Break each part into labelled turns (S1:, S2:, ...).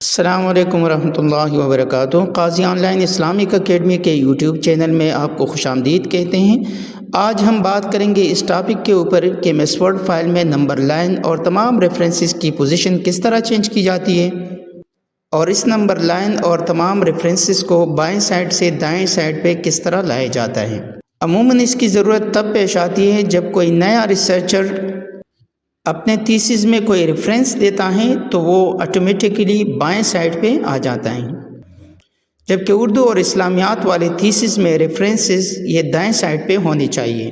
S1: السلام علیکم ورحمۃ اللہ وبرکاتہ۔ قاضی آن لائن اسلامک اکیڈمی کے یوٹیوب چینل میں آپ کو خوش آمدید کہتے ہیں۔ آج ہم بات کریں گے اس ٹاپک کے اوپر کہ میس ورڈ فائل میں نمبر لائن اور تمام ریفرنسز کی پوزیشن کس طرح چینج کی جاتی ہے، اور اس نمبر لائن اور تمام ریفرنسز کو بائیں سائڈ سے دائیں سائڈ پہ کس طرح لایا جاتا ہے۔ عموماً اس کی ضرورت تب پیش آتی ہے جب کوئی نیا ریسرچر اپنے تھیسس میں کوئی ریفرنس دیتا ہے تو وہ آٹومیٹکلی بائیں سائڈ پہ آ جاتا ہے، جبکہ اردو اور اسلامیات والے تھیسس میں ریفرنسز یہ دائیں سائڈ پہ ہونی چاہیے۔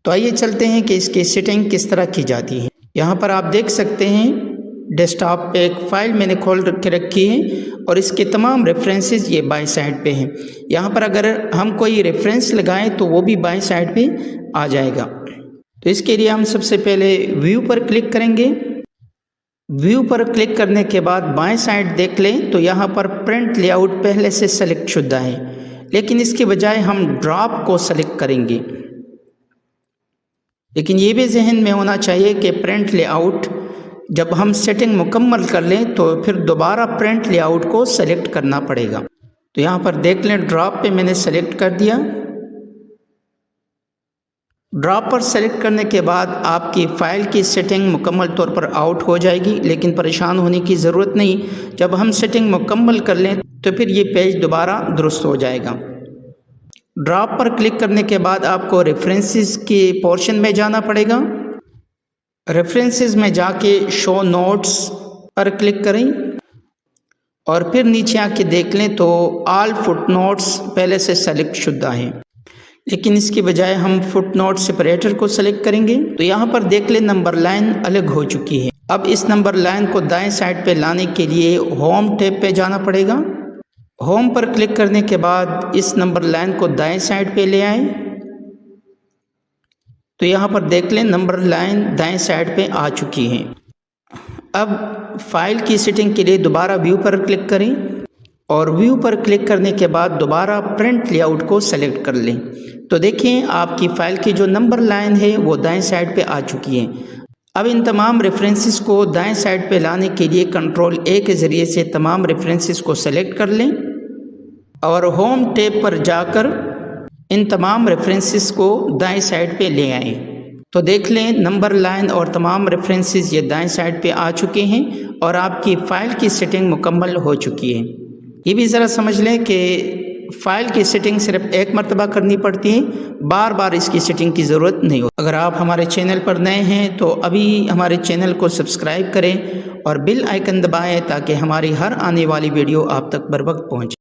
S1: تو آئیے چلتے ہیں کہ اس کی سیٹنگ کس طرح کی جاتی ہے۔ یہاں پر آپ دیکھ سکتے ہیں ڈیسک ٹاپ پہ ایک فائل میں نے کھول کے رکھی ہے اور اس کے تمام ریفرنسز یہ بائیں سائڈ پہ ہیں۔ یہاں پر اگر ہم کوئی ریفرنس لگائیں تو وہ بھی بائیں سائڈ پہ آ جائے گا۔ تو اس کے لیے ہم سب سے پہلے ویو پر کلک کریں گے۔ ویو پر کلک کرنے کے بعد بائیں سائڈ دیکھ لیں تو یہاں پر پرنٹ لے آؤٹ پہلے سے سلیکٹ شدہ ہے، لیکن اس کے بجائے ہم ڈراپ کو سلیکٹ کریں گے۔ لیکن یہ بھی ذہن میں ہونا چاہیے کہ پرنٹ لے آؤٹ جب ہم سیٹنگ مکمل کر لیں تو پھر دوبارہ پرنٹ لے آؤٹ کو سلیکٹ کرنا پڑے گا۔ تو یہاں پر دیکھ لیں ڈراپ پہ میں نے سلیکٹ کر دیا۔ ڈراپ پر سلیکٹ کرنے کے بعد آپ کی فائل کی سیٹنگ مکمل طور پر آؤٹ ہو جائے گی، لیکن پریشان ہونے کی ضرورت نہیں۔ جب ہم سیٹنگ مکمل کر لیں تو پھر یہ پیج دوبارہ درست ہو جائے گا۔ ڈراپ پر کلک کرنے کے بعد آپ کو ریفرنسز کے پورشن میں جانا پڑے گا۔ ریفرنسز میں جا کے شو نوٹس پر کلک کریں اور پھر نیچے آ کے دیکھ لیں تو آل فٹ نوٹس پہلے سے سلیکٹ شدہ ہیں، لیکن اس کی بجائے ہم فٹ نوٹ سپریٹر کو سلیکٹ کریں گے۔ تو یہاں پر دیکھ لیں نمبر لائن الگ ہو چکی ہے۔ اب اس نمبر لائن کو دائیں سائڈ پہ لانے کے لیے ہوم ٹیب پہ جانا پڑے گا۔ ہوم پر کلک کرنے کے بعد اس نمبر لائن کو دائیں سائڈ پہ لے آئیں۔ تو یہاں پر دیکھ لیں نمبر لائن دائیں سائڈ پہ آ چکی ہے۔ اب فائل کی سیٹنگ کے لیے دوبارہ ویو پر کلک کریں اور ویو پر کلک کرنے کے بعد دوبارہ پرنٹ لے آؤٹ کو سلیکٹ کر لیں۔ تو دیکھیں آپ کی فائل کی جو نمبر لائن ہے وہ دائیں سائڈ پہ آ چکی ہے۔ اب ان تمام ریفرنسز کو دائیں سائڈ پہ لانے کے لیے کنٹرول اے کے ذریعے سے تمام ریفرنسز کو سلیکٹ کر لیں اور ہوم ٹیب پر جا کر ان تمام ریفرنسز کو دائیں سائڈ پہ لے آئیں۔ تو دیکھ لیں نمبر لائن اور تمام ریفرنسز یہ دائیں سائڈ پہ آ چکے ہیں اور آپ کی فائل کی سیٹنگ مکمل ہو چکی ہے۔ یہ بھی ذرا سمجھ لیں کہ فائل کی سیٹنگ صرف ایک مرتبہ کرنی پڑتی ہے، بار بار اس کی سیٹنگ کی ضرورت نہیں ہوتی۔ اگر آپ ہمارے چینل پر نئے ہیں تو ابھی ہمارے چینل کو سبسکرائب کریں اور بیل آئیکن دبائیں تاکہ ہماری ہر آنے والی ویڈیو آپ تک بر وقت پہنچے۔